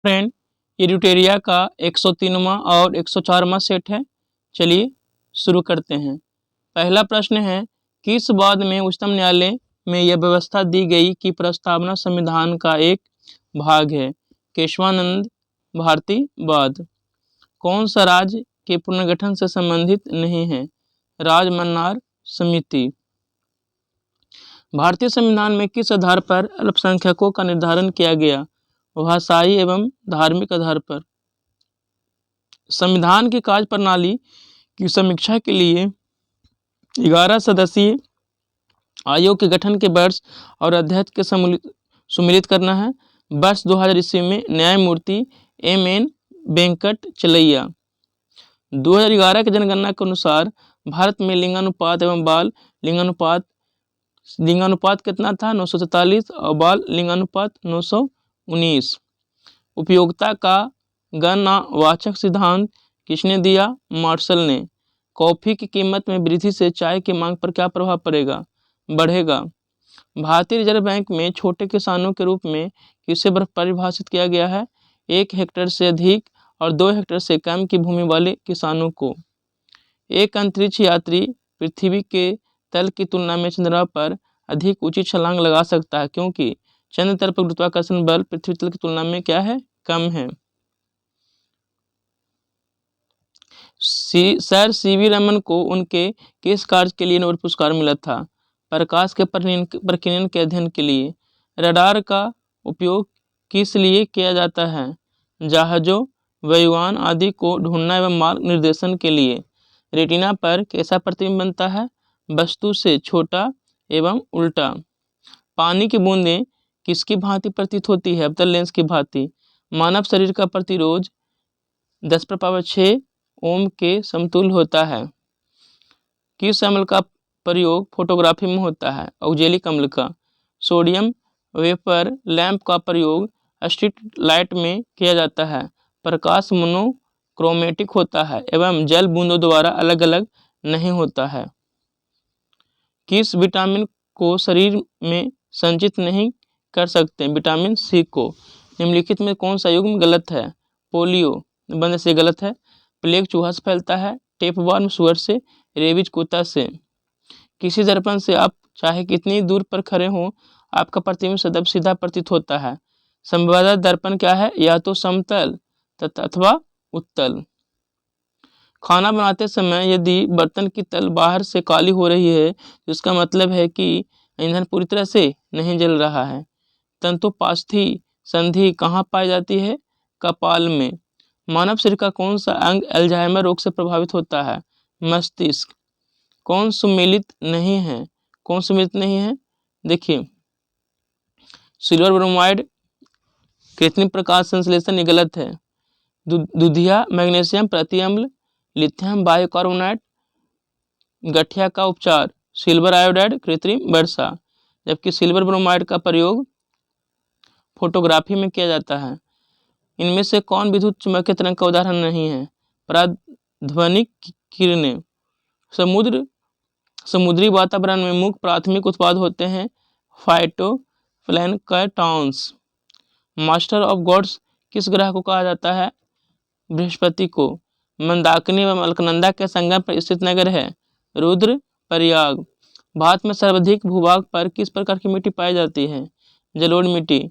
Friend, ये ड्यूटेरिया का 103वां और 104वां सेट है। चलिए शुरू करते हैं। पहला प्रश्न है, किस वाद में उच्चतम न्यायालय में यह व्यवस्था दी गई कि प्रस्तावना संविधान का एक भाग है? केशवानंद भारती वाद। कौन सा राज्य के पुनर्गठन से संबंधित नहीं है? राजमन्नार समिति। भारतीय संविधान में किस आधार पर अल्पसंख्यकों का निर्धारण किया गया? भाषाई एवं धार्मिक आधार पर। संविधान की कार्यप्रणाली की समीक्षा के लिए 11 सदस्यीय आयोग के गठन के वर्ष और अध्यक्ष के सम्मिलित करना है। वर्ष 2000 ईस्वी में न्यायमूर्ति M.N. वेंकटचलैया। 2011 की जनगणना के अनुसार भारत में लिंगानुपात एवं बाल लिंगानुपात कितना था? 943 और बाल लिंगानुपात 919। उपयोगिता का गणनावाचक सिद्धांत किसने दिया? मार्शल ने। कॉफी की कीमत में वृद्धि से चाय की मांग पर क्या प्रभाव पड़ेगा? बढ़ेगा। भारतीय रिजर्व बैंक में छोटे किसानों के रूप में किसे परिभाषित किया गया है? 1 हेक्टेयर से अधिक और 2 हेक्टेयर से कम की भूमि वाले किसानों को। एक अंतरिक्ष यात्री पृथ्वी के तल की तुलना में चंद्रमा पर अधिक ऊंची छलांग लगा सकता है, क्योंकि चंद्र तल पर गुरुत्वाकर्षण बल पृथ्वी तल की तुलना में क्या है? कम है। Sir C.V. रमन को उनके किस कार्य के लिए नोबेल पुरस्कार मिला था? प्रकाश के प्रकीर्णन के अध्ययन के लिए। रडार का उपयोग किस लिए किया जाता है? जहाजों, वायुयान आदि को ढूंढना एवं मार्ग निर्देशन के लिए। रेटिना पर कैसा प्रतिबिंब बनता है? वस्तु से छोटा एवं उल्टा। पानी की बूंदें किसकी भांति प्रतीत होती है? अवतल लेंस की भांति। मानव शरीर का प्रतिरोध 10⁻6 ओम के समतुल्य होता है। किस अम्ल का प्रयोग फोटोग्राफी में होता है? ऑक्जेलिक अम्ल का। सोडियम वेपर लैंप का प्रयोग स्ट्रीट लाइट में किया जाता है। प्रकाश मोनोक्रोमेटिक होता है एवं जल बूंदों द्वारा अलग अलग नहीं होता है। किस विटामिन को शरीर में संचित नहीं कर सकते? विटामिन C को। निम्नलिखित में कौन सा युग्म गलत है? पोलियो बंद से गलत है। प्लेग चूहा से फैलता है, टेपवर्म सुअर से, रेबीज कुत्ता से। किसी दर्पण से आप चाहे कितनी दूर पर खड़े हों, आपका प्रतिबिंब सदैव सीधा प्रतीत होता है। समबाहु दर्पण क्या है? या तो समतल अथवा उत्तल। खाना बनाते समय यदि बर्तन की तल बाहर से काली हो रही है, तो इसका मतलब है कि ईंधन पूरी तरह से नहीं जल रहा है। तंतुपास्थी संधि कहाँ पाई जाती है? कपाल में। मानव शरीर का कौन सा अंग अल्जाइमर रोग से प्रभावित होता है? मस्तिष्क। कौन सुमेलित नहीं है? कौन सुमेलित नहीं है? देखिए, सिल्वर ब्रोमाइड कृत्रिम प्रकाश संश्लेषण ये गलत है। दूधिया मैग्नीशियम प्रतिअम्ल, लिथियम बाइकार्बोनेट गठिया का उपचार, सिल्वर आयोडाइड कृत्रिम वर्षा। जबकि सिल्वर ब्रोमाइड का प्रयोग फोटोग्राफी में किया जाता है। इनमें से कौन विद्युत चुम्बकीय तरंग का उदाहरण नहीं है? पराध्वनिक किरणें। समुद्री वातावरण में मुख्य प्राथमिक उत्पाद होते हैं फाइटोप्लैंक्टन्स। मास्टर ऑफ गॉड्स किस ग्रह को कहा जाता है? बृहस्पति को। मंदाकिनी एवं अलकनंदा के संगम पर स्थित नगर है रुद्रप्रयाग। भारत में सर्वाधिक भूभाग पर किस प्रकार की मिट्टी पाई जाती है? जलोढ़ मिट्टी।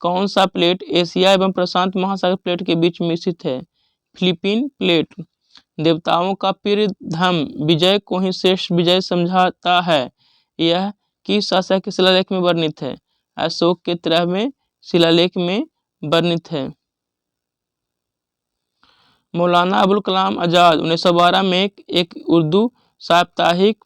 कौन सा प्लेट एशिया एवं प्रशांत महासागर प्लेट के बीच में स्थित है? Philippine plate. देवताओं का प्रियतम विजय को ही श्रेष्ठ विजय समझाता है, यह किस शासक के शिलालेख में वर्णित है? अशोक के 13वें शिलालेख में वर्णित है। मौलाना अबुल कलाम आजाद 1912 में एक उर्दू साप्ताहिक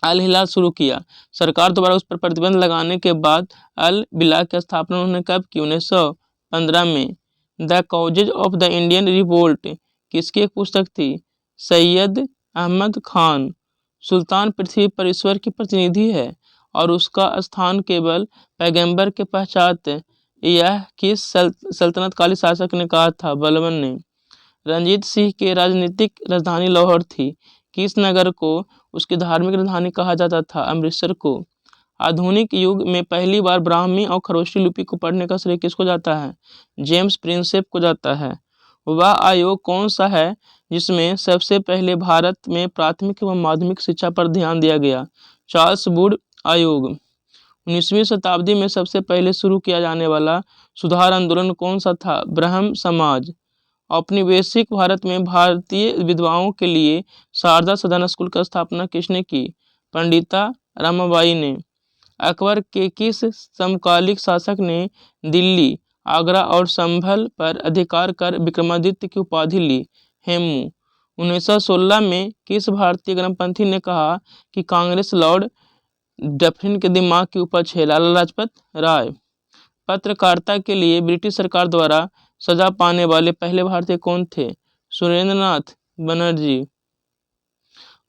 अल हिलाल शुरू किया। सरकार द्वारा उस पर प्रतिबंध लगाने के बाद अल बिला की स्थापना उन्होंने कब की? 1915 में। The causes of the Indian revolt किसकी एक पुस्तक थी? सैयद अहमद खान। सुल्तान पृथ्वी पर ईश्वर की प्रतिनिधि है और उसका स्थान केवल पैगंबर के पश्चात। यह किस सल्तनतकाली शासक ने कहा था? बलबन ने। रंजीत सिंह के राजनीतिक राजधानी लाहौर थी। किस नगर को उसकी धार्मिक राजधानी कहा जाता था? अमृतसर को। आधुनिक युग में पहली बार ब्राह्मी और खरोष्टी लिपि को पढ़ने का श्रेय किसको जाता है? जेम्स प्रिंसेप को जाता है। वह आयोग कौन सा है जिसमें सबसे पहले भारत में प्राथमिक एवं माध्यमिक शिक्षा पर ध्यान दिया गया? चार्ल्स वुड आयोग। 19वीं शताब्दी में सबसे पहले शुरू किया जाने वाला सुधार आंदोलन कौन सा था? ब्रह्म समाज। औपनिवेशिक भारत में भारतीय विधवाओं के लिए शारदा सदन स्कूल की स्थापना किसने की? पंडिता रमाबाई ने। अकबर के किस समकालिक शासक ने दिल्ली, आगरा और संभल पर अधिकार कर विक्रमादित्य की उपाधि ली? हेमू। 1916 में किस भारतीय ग्रमपंथी ने कहा कि कांग्रेस लॉर्ड डफरिन के दिमाग की उपज है? लाला लाजपत राय। पत्रकारिता के लिए ब्रिटिश सरकार द्वारा सजा पाने वाले पहले भारतीय कौन थे? सुरेंद्रनाथ बनर्जी।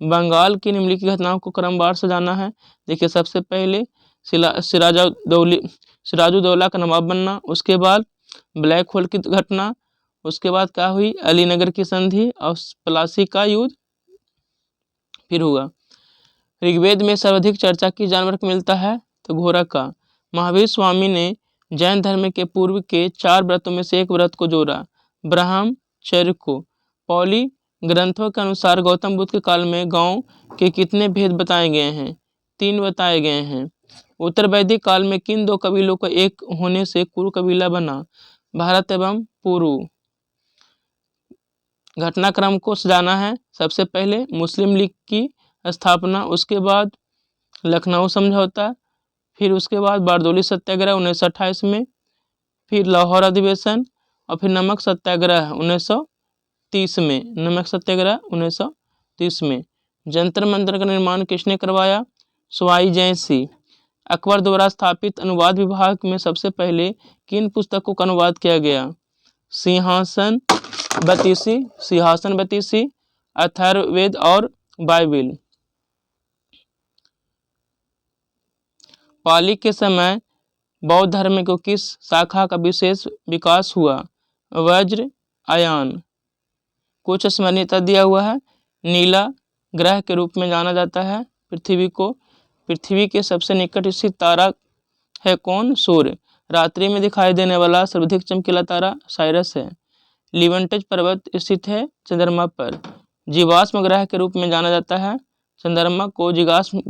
बंगाल की निम्नलिखित घटनाओं को क्रमवार से जाना है। देखिए, सबसे पहले सिराजुद्दौला का नवाब बनना, उसके बाद ब्लैक होल की घटना, उसके बाद क्या हुई? अलीनगर की संधि और प्लासी का युद्ध फिर हुआ। ऋग्वेद में सर्वाधिक चर्चा किस जानवर को मिलता है? तो घोड़ा का। महावीर स्वामी ने जैन धर्म के पूर्व के 4 व्रतों में से एक व्रत को जोड़ा, ब्रह्मचर्य को। पौली ग्रंथों के अनुसार गौतम बुद्ध के काल में गांव के कितने भेद बताए गए हैं? 3 बताए गए हैं। उत्तर वैदिक काल में किन 2 कबीलों का एक होने से कुरु कबीला बना? भारत एवं पुरु। घटनाक्रम को सजाना है। सबसे पहले मुस्लिम लीग की स्थापना, उसके बाद लखनऊ समझौता, फिर उसके बाद बारदोली सत्याग्रह 1928 में, फिर लाहौर अधिवेशन और फिर नमक सत्याग्रह 1930 में। नमक सत्याग्रह 1930 में। जंतर मंतर का निर्माण किसने करवाया? सवाई जय सिंह। अकबर द्वारा स्थापित अनुवाद विभाग में सबसे पहले किन पुस्तकों का अनुवाद किया गया? सिंहासन बतीसी, अथर्ववेद और बाइबिल। पाली के समय बौद्ध धर्म को किस शाखा का विशेष विकास हुआ? वज्र आयान। कुछ स्मरणीयता दिया हुआ है। नीला ग्रह के रूप में जाना जाता है पृथ्वी को। पृथ्वी के सबसे निकट स्थित तारा है कौन? सूर्य। रात्रि में दिखाई देने वाला सर्वाधिक चमकीला तारा साइरस है। लिवेंटज पर्वत स्थित है चंद्रमा पर। जीवाश्म ग्रह के रूप में जाना जाता है। चंद्रमा को जीवाश्म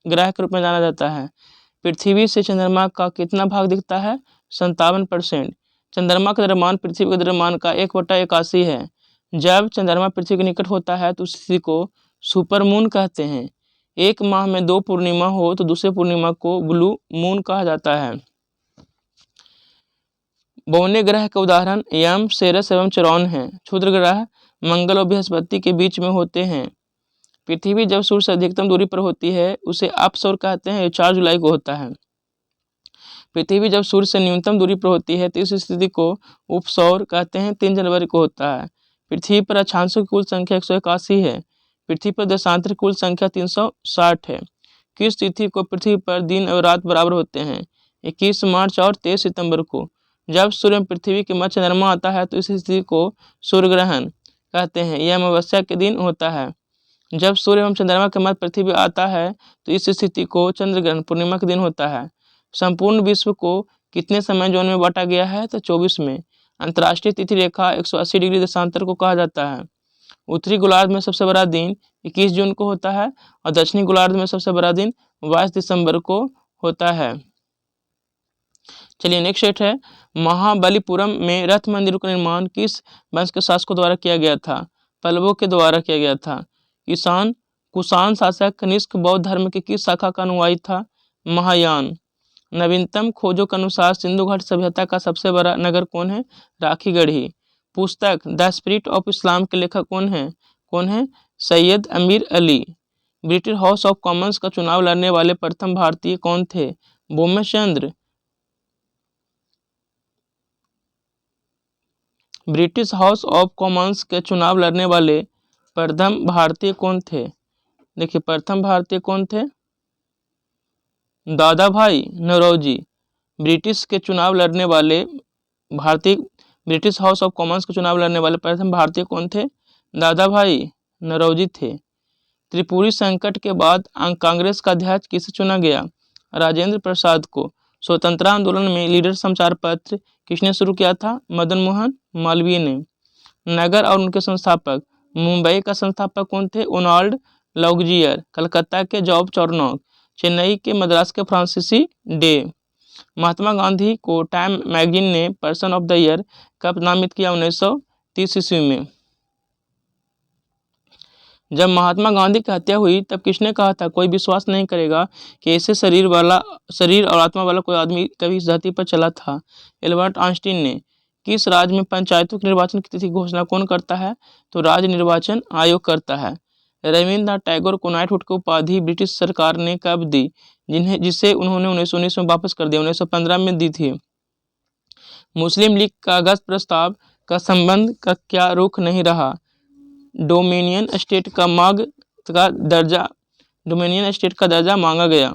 ग्रह के रूप में जाना जाता है। पृथ्वी से चंद्रमा का कितना भाग दिखता है? 57%। चंद्रमा का द्रव्यमान पृथ्वी के द्रव्यमान का 1/81 है। जब चंद्रमा पृथ्वी के निकट होता है तो उस स्थिति को सुपरमून कहते हैं। एक माह में 2 पूर्णिमा हो तो दूसरे पूर्णिमा को ब्लू मून कहा जाता है। बौने ग्रह के उदाहरण यम, सेरस एवं चरौन हैं। क्षुद्र ग्रह मंगल और बृहस्पति के बीच में होते हैं। पृथ्वी जब सूर्य से अधिकतम दूरी पर होती है उसे अपसौर कहते हैं। 4 जुलाई को होता है। पृथ्वी जब सूर्य से न्यूनतम दूरी पर होती है तो इस स्थिति को उपसौर कहते हैं। 3 जनवरी को होता है। पृथ्वी पर अक्षांशों की कुल संख्या 181 है। पृथ्वी पर देशांतर की कुल संख्या 360 है। किस तिथि को पृथ्वी पर दिन और रात बराबर होते हैं? 21 मार्च और 23 सितंबर को। जब सूर्य में पृथ्वी के मध्य चंद्रमा आता है तो इस स्थिति को सूर्य ग्रहण कहते हैं। यह अमावस्या के दिन होता है। जब सूर्य एवं चंद्रमा के मध्य पृथ्वी आता है तो इस स्थिति को चंद्र ग्रहण पूर्णिमा के दिन होता है। संपूर्ण विश्व को कितने समय जोन में बांटा गया है? तो 24 में। अंतर्राष्ट्रीय तिथि रेखा 180 डिग्री देशांतर को कहा जाता है। उत्तरी गोलार्ध में सबसे बड़ा दिन 21 जून को होता है और दक्षिणी गोलार्ध में सबसे बड़ा दिन 22 दिसंबर को होता है। चलिए नेक्स्ट सेट है, महाबलीपुरम में रथ मंदिर का निर्माण किस वंश के शासकों द्वारा किया गया था? पल्लवों के द्वारा किया गया था। कुषाण शासक कनिष्क बौद्ध धर्म के किस शाखा का अनुयायी था? महायान। नवीनतम खोजों के अनुसार सिंधु घाटी सभ्यता का सबसे बड़ा नगर कौन है? राखीगढ़ी। पुस्तक द स्पिरिट ऑफ इस्लाम के लेखक कौन है? सैयद अमीर Ali. British House of Commons का चुनाव लड़ने वाले प्रथम भारतीय कौन थे? बोम्मचंद्र। ब्रिटिश हाउस ऑफ कॉमन्स के चुनाव लड़ने वाले प्रथम भारतीय कौन थे? देखिए, प्रथम भारतीय कौन थे? Dadabhai Naoroji. British House of Commons के चुनाव लड़ने वाले प्रथम भारतीय कौन थे? दादा भाई नौरोजी थे। त्रिपुरी संकट के बाद कांग्रेस का अध्यक्ष किसे चुना गया? राजेंद्र प्रसाद को। स्वतंत्रता आंदोलन में लीडर समाचार पत्र किसने शुरू किया था? मदन मोहन मालवीय ने। नगर और उनके संस्थापक, मुंबई का संस्थापक कौन थे? ओनाल्ड लॉगजियर। कलकत्ता के जॉब चार्नोक, चेन्नई के मद्रास के फ्रांसीसी डे। महात्मा गांधी को टाइम मैगजीन ने पर्सन ऑफ द ईयर कब नामित किया? 1930 ईस्वी में। जब महात्मा गांधी की हत्या हुई तब किसने कहा था कोई विश्वास नहीं करेगा कि ऐसे शरीर और आत्मा वाला कोई आदमी कभी इस धरती पर चला था? एल्बर्ट आइंस्टीन ने। किस राज्य में पंचायतों के निर्वाचन की तिथि घोषणा कौन करता है? तो राज्य निर्वाचन आयोग करता है। रविन्द्रनाथ टैगोर को नाइटहुड की उपाधि ब्रिटिश सरकार ने कब दी, जिसे उन्होंने 1919 में वापस कर दिया? 1915 में दी थी। मुस्लिम लीग का अगस्त प्रस्ताव का संबंध का क्या रुख नहीं रहा? डोमिनियन स्टेट का दर्जा मांगा गया।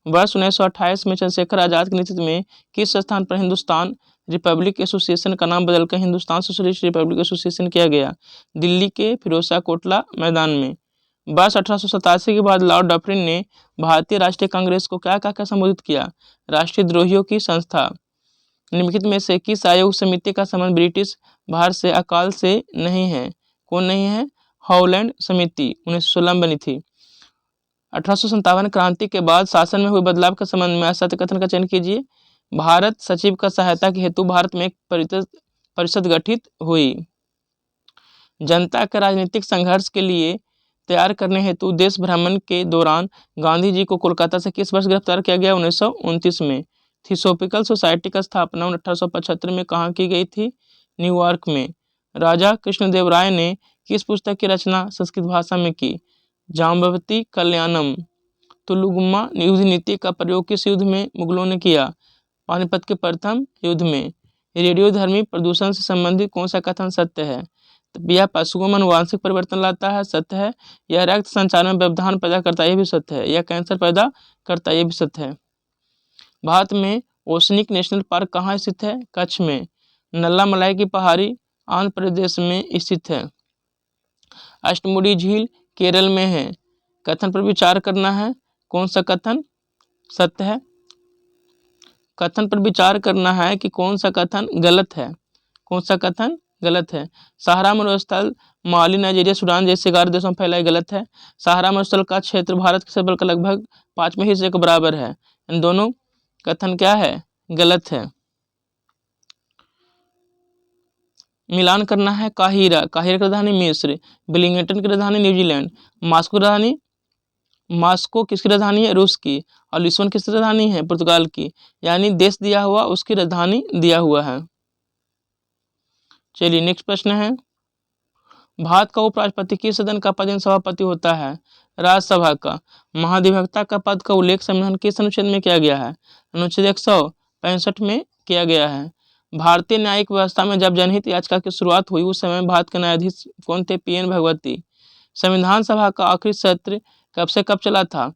वर्ष 1928 में चंद्रशेखर आजाद के नेतृत्व में किस स्थान पर हिंदुस्तान रिपब्लिक एसोसिएशन का नाम बदलकर हिंदुस्तान सोशलिस्ट रिपब्लिक एसोसिएशन किया गया? दिल्ली के फिरोजशाह कोटला मैदान में। वर्ष 1887 के बाद लॉर्ड डफरिन ने भारतीय राष्ट्रीय कांग्रेस को क्या कहकर संबोधित किया? राष्ट्रीय द्रोहियों की संस्था। निम्नलिखित में से किस आयोग समिति का संबंध ब्रिटिश भारत से अकाल से नहीं है? कौन नहीं है? हॉलैंड समिति 1916 में बनी थी। 1857 क्रांति के बाद शासन में हुए बदलाव के संबंध में असत्य कथन का चयन कीजिए। भारत सचिव का सहायता के हेतु भारत में एक परिषद गठित हुई। जनता के राजनीतिक संघर्ष के लिए तैयार करने हेतु देश भ्रमण के दौरान गांधी जी को कोलकाता से किस वर्ष गिरफ्तार किया गया? 1929 में। थियोसॉफिकल सोसाइटी का स्थापना 1875 में कहाँ की गई थी? न्यूयॉर्क में। राजा कृष्णदेवराय ने किस पुस्तक की रचना संस्कृत भाषा में की? जाम्बवती कल्याणम। तुलुगुम्मा युद्ध नीति का प्रयोग किस युद्ध में मुगलों ने किया? पानीपत के प्रथम युद्ध में। रेडियोधर्मी प्रदूषण से संबंधित कौन सा कथन सत्य है? यह पशुओं में अनुवांशिक परिवर्तन लाता है, सत्य है। यह रक्त संचार में व्यवधान पैदा करता है, यह भी सत्य है। यह कैंसर पैदा करता है, यह भी सत्य है। भारत में ओशनिक नेशनल पार्क कहाँ स्थित है? कच्छ में। नल्ला मलाई की पहाड़ी आंध्र प्रदेश में स्थित है। अष्टमुडी झील केरल में है। कथन पर विचार करना है। कौन सा कथन सत्य है? कथन पर विचार करना है कि कौन सा कथन गलत है। कौन सा कथन गलत है? सहारा मरुस्थल माली, नाइजीरिया, सूडान जैसे 11 देशों में फैला है, गलत है। सहारा मरुस्थल का क्षेत्र भारत के क्षेत्रफल का लगभग 5वें हिस्से के बराबर है। इन दोनों कथन क्या है? गलत है। मिलान करना है। काहिरा की राजधानी मिस्र, वेलिंगटन की राजधानी न्यूजीलैंड, मास्को किसकी राजधानी है? रूस की, और लिस्बन किसकी राजधानी है? पुर्तगाल की। यानी देश दिया हुआ उसकी राजधानी दिया हुआ है। चलिए नेक्स्ट प्रश्न है, भारत का उपराष्ट्रपति किस सदन का पदेन सभापति होता है? राज्यसभा का। महाधिवक्ता का पद का उल्लेख संविधान किस अनुच्छेद में किया गया है? अनुच्छेद 165 में किया गया है। भारतीय न्यायिक व्यवस्था में जब जनहित याचिका की शुरुआत हुई उस समय भारत के न्यायाधीश कौन थे? पीएन भगवती। संविधान सभा का आखिरी सत्र कब से कब चला था?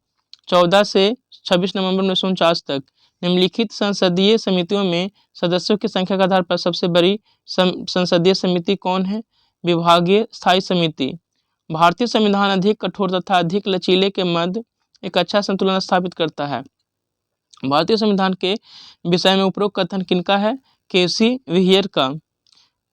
14 से 26 नवंबर 1949 तक। निम्नलिखित संसदीय समितियों में सदस्यों की संख्या के आधार पर सबसे बड़ी संसदीय समिति कौन है? विभागीय स्थायी समिति। भारतीय संविधान अधिक कठोर तथा अधिक लचीले के मध्य एक अच्छा संतुलन स्थापित करता है। भारतीय संविधान के विषय में उपरोक्त कथन किनका है? केसी विहियर का।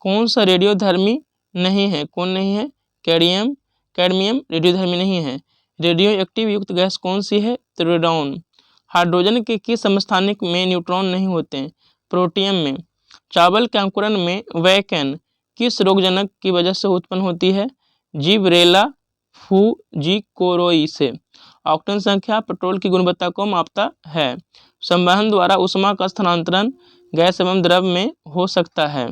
कौन सा रेडियोधर्मी नहीं है? कौन नहीं है? कैडमियम रेडियोधर्मी नहीं है। रेडियो एक्टिव युक्त गैस कौन सी है? तो रेडॉन। हाइड्रोजन के किस समस्थानिक में न्यूट्रॉन नहीं होते हैं? प्रोटियम में। चावल के अंकुरण में वैकेन किस रोगजनक की वजह से उत्पन्न होती है? जिबरेला फूजिकोरोई से। ऑक्टेन संख्या पेट्रोल की गुणवत्ता को मापता है। संवहन द्वारा ऊष्मा का स्थानांतरण गैस एवं द्रव में हो सकता है।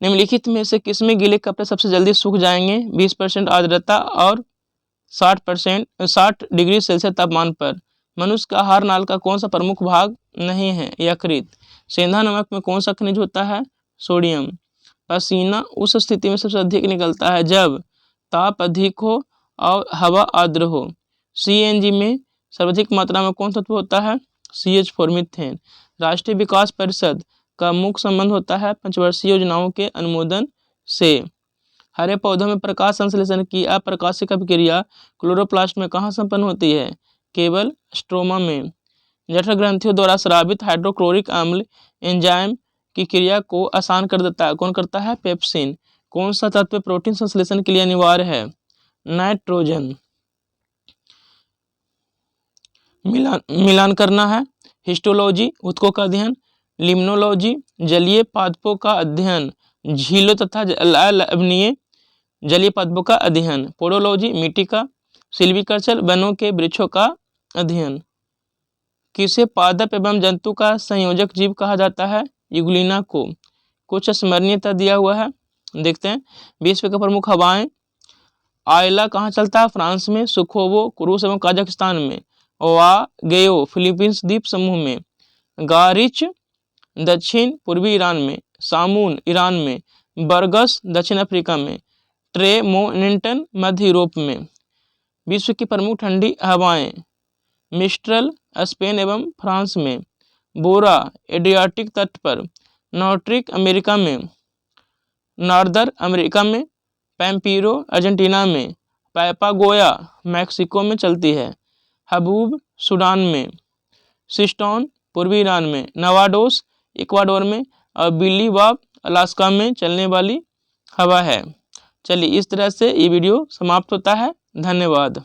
निम्नलिखित में से किसमें गीले कपड़े सबसे जल्दी सूख जाएंगे? 20% आर्द्रता और 60 डिग्री सेल्सियस तापमान पर। मनुष्य का आहार नाल का कौन सा प्रमुख भाग नहीं है? यकृत। सेंधा नमक में कौन सा खनिज होता है? सोडियम। पसीना उस स्थिति में सबसे अधिक निकलता है जब ताप अधिक हो और हवा आर्द्र हो। सीएनजी में सर्वाधिक मात्रा में कौन तत्व होता है? CH4 methane. राष्ट्रीय विकास परिषद का मुख्य संबंध होता है पंचवर्षीय योजनाओं के अनुमोदन से। हरे पौधों में प्रकाश संश्लेषण की अप्रकाशिक अभिक्रिया क्लोरोप्लास्ट में कहाँ संपन्न होती है? केवल स्ट्रोमा में। जठर ग्रंथियों द्वारा स्रावित हाइड्रोक्लोरिक अम्ल एंजाइम की क्रिया को आसान कर देता है। कौन करता है? पेप्सिन। कौन सा तत्व प्रोटीन संश्लेषण के लिए अनिवार्य है? नाइट्रोजन। मिलान करना है। हिस्टोलॉजी ऊतकों का अध्ययन, लिम्नोलॉजी जलीय पादपों का अध्ययन, झीलों तथा अलवणीय जलीय पादपों का अध्ययन, पोडोलॉजी मिट्टी का, सिल्वीकल्चर वनों के वृक्षों का अध्ययन। किसे पादप एवं जंतु का संयोजक जीव कहा जाता है? यूग्लिना को। कुछ स्मरणीयता दिया हुआ है, देखते हैं। विश्व के प्रमुख हवाएं। आयला कहाँ चलता है? फ्रांस में। सुखोवो रूस एवं कजाकिस्तान में। वागेयो फिलीपींस द्वीप समूह में। गारिच दक्षिण पूर्वी ईरान में। सामून ईरान में। बर्गस दक्षिण अफ्रीका में। ट्रेमोनिटन मध्य यूरोप में। विश्व की प्रमुख ठंडी हवाएं। मिस्ट्रल स्पेन एवं फ्रांस में। बोरा एड्रियाटिक तट पर। नॉर्ट्रिक अमेरिका में। नॉर्दर अमेरिका में। पैम्पीरो अर्जेंटीना में। पैपागोया मैक्सिको में चलती है। हबूब सूडान में। सिस्टोन पूर्वी ईरान में। नवाडोस इक्वाडोर में। और बिल्ली वाप अलास्का में चलने वाली हवा है। चलिए, इस तरह से ये वीडियो समाप्त होता है। धन्यवाद।